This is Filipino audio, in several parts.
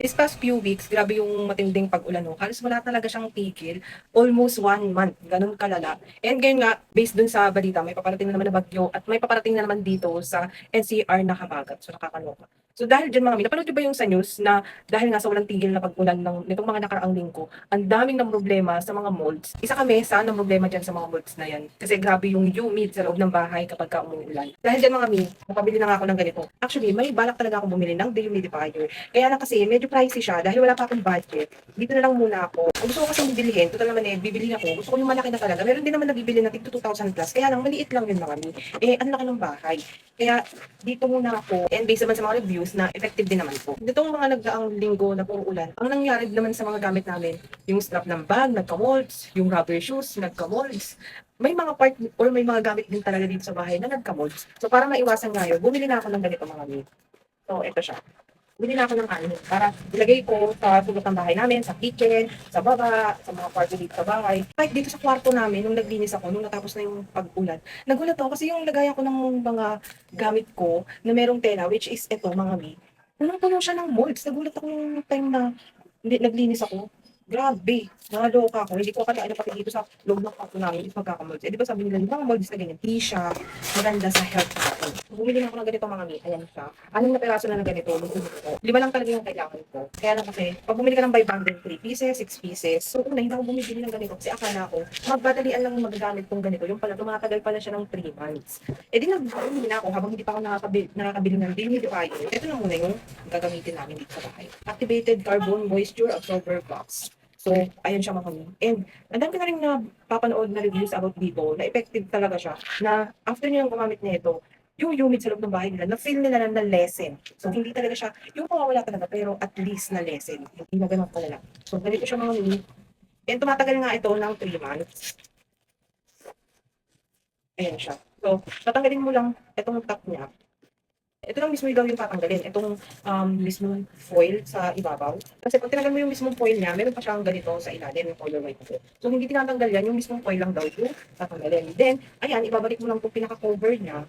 These past few weeks, grabe yung matinding pag-ulan 'no, halos wala talaga siyang tigil, almost 1 month, gano'n kalala. And ngayon nga, based dun sa balita may paparating na naman na bagyo at may paparating na naman dito sa NCR na habagat, so nakakaloka. So dahil diyan mga mi, napanood niyo ba yung sa news na dahil nga sa walang tigil na pag-ulan nitong mga nakaraang linggo, ang daming namroblema sa mga malls. Isa kami sa namroblema diyan sa mga malls na 'yan, kasi grabe yung humid sa loob ng bahay kapagka umuulan. Dahil diyan mga mi, napabili na nga ako ng ganito. Actually, may balak talaga akong bumili ng dehumidifier. Kaya lang kasi medyo pricey siya dahil wala pa akong budget. Dito na lang muna ako. Kung gusto ko kasing bibilihin, total naman bibili ako. Gusto ko yung malaki na talaga. Meron din naman nabibili na tig 2,000 plus. Kaya lang maliit lang yun marami. Ang laki ng bahay. Kaya dito muna ako. And based naman sa mga reviews na effective din naman po. Ditong mga nagdaang linggo na puro ulan, ang nangyari naman sa mga gamit namin, yung strap ng bag, nagka-molds, yung rubber shoes, nagka-molds. May mga part or may mga gamit din talaga dito sa bahay na nagka-molds. So para maiwasan nga yun, bumili na ako ng ganito mga mi. So ito siya. Bili na ako ng ano, para ilagay ko sa sulok ng bahay namin, sa kitchen, sa baba, sa mga kwarto dito sa bahay. Kahit dito sa kwarto namin, nung naglinis ako, nung natapos na yung pag-ulan, nagulat ako kasi yung lagayan ko ng mga gamit ko na merong tela, which is ito, mga mi. Punong-puno siya ng molds. Nagulat ako yung time na naglinis ako. Grabe, naloka ako. Hindi ko akalain na pati dito sa loob ng kwarto namin is magkakamolds. Di ba sabi nila, yung mga molds na ganyan, di siya maganda sa health natin. Bumili na ako ng ganito mga mi. Ayan siya. 6 na piraso na ng ganito. Ko. 5 lang talaga yung kailangan ko. Kaya lang kasi, pag bumili ka ng by bundle, 3 pieces, 6 pieces. So, una, hindi ako bumibili ng ganito kasi akala ko, magdadalian lang magagamit kong ganito. Yung pala, tumatagal pala siya ng 3 months. Bumili na ako habang hindi pa ako nakakabili ng dehumidifier. Ito na muna yung gagamitin namin dito sa bahay. Activated Carbon Moisture Absorber Box. So, ayun siya mga kami. And, ang dami ko na rin na papanood na reviews about dito, na effective talaga siya, na after nyo yung gumamit nito, yung humid sa loob ng bahay nila, na-feel nila na lessen. So, hindi talaga siya, yung mawawala talaga, pero at least na lessen. Hindi na ganun kalala. So, ganito siya mga mini. And tumatagal nga ito ng 3 months. Ayan siya. So, tatanggalin mo lang itong top niya. Ito lang mismo daw yung tatanggalin. Itong mismong foil sa ibabaw. Kasi pag tinanggal mo yung mismong foil niya, meron pa siyang ganito sa ilalim, yung color white ko. So, hindi tinatanggal yan, yung mismong foil lang daw yung tatanggalin. Then, ayan, ibabalik mo lang itong pinaka-cover niya.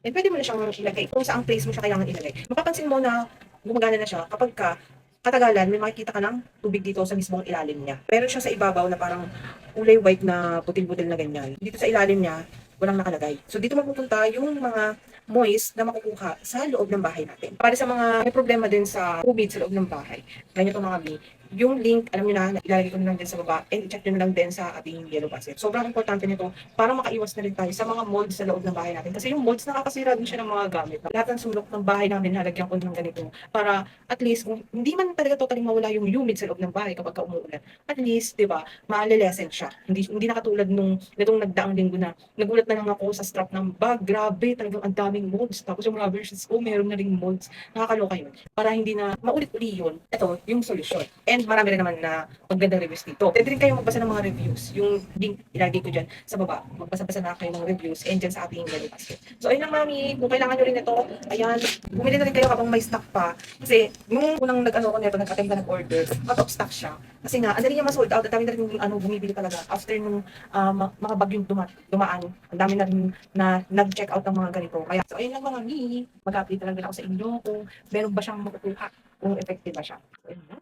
And pwede mo na siyang ilagay kung saang place mo siya kailangan ilagay. Mapapansin mo na gumagana na siya kapag katagalan, may makikita ka ng tubig dito sa mismong ilalim niya. Meron siya sa ibabaw na parang kulay white na putil-putil na ganyan. Dito sa ilalim niya, walang nakalagay. So dito mapupunta yung mga moist na makukuha sa loob ng bahay natin. Para sa mga may problema din sa tubig sa loob ng bahay, ganyan ito mga mi, yung link, alam niyo na, ilalagay ko na lang din sa baba and check nyo na lang din sa ating yellow basket. Sobrang importante nito para makaiwas na rin tayo sa mga molds sa loob ng bahay natin. Kasi yung molds nakakasira din siya ng mga gamit. Lahat ng sulok ng bahay namin nalagyan ko ng ganito para at least kung hindi man talaga totally mawala yung humid sa loob ng bahay kapag umuulan, at least, 'di ba, ma-lessen siya. Hindi na katulad nung nitong nagdaang linggo na nagulat na lang ako sa strap ng bag. Grabe, talagang ang daming molds. Tapos yung rubber shoes ko, meron na ring molds. Nakakaloka yun. Para hindi na maulit-uli yun, ito yung solusyon. And marami rin naman na magandang reviews dito. Pwede rin kayo magbasa ng mga reviews. Yung link ilagay ko dyan sa baba. Magbasa-basa na kayo ng reviews and dyan sa ating yellow basket. So ayun lang mami, kung kailangan nyo rin ito, ayan, bumili na rin kayo habang may stock pa. Kasi nung unang nag-ano ko nito, nag-attempt na nag-order, out of stock siya. Kasi nga, ang dali niya ma-sold out at dami na rin bumibili talaga. After nung mga bagyong dumaan, ang dami na rin na nag-check out ng mga ganito. Kaya, so ayun lang mga mi, mag-update lang din ako sa inyo kung meron ba siyang makukuha, kung effective ba siya. So, ayun lang.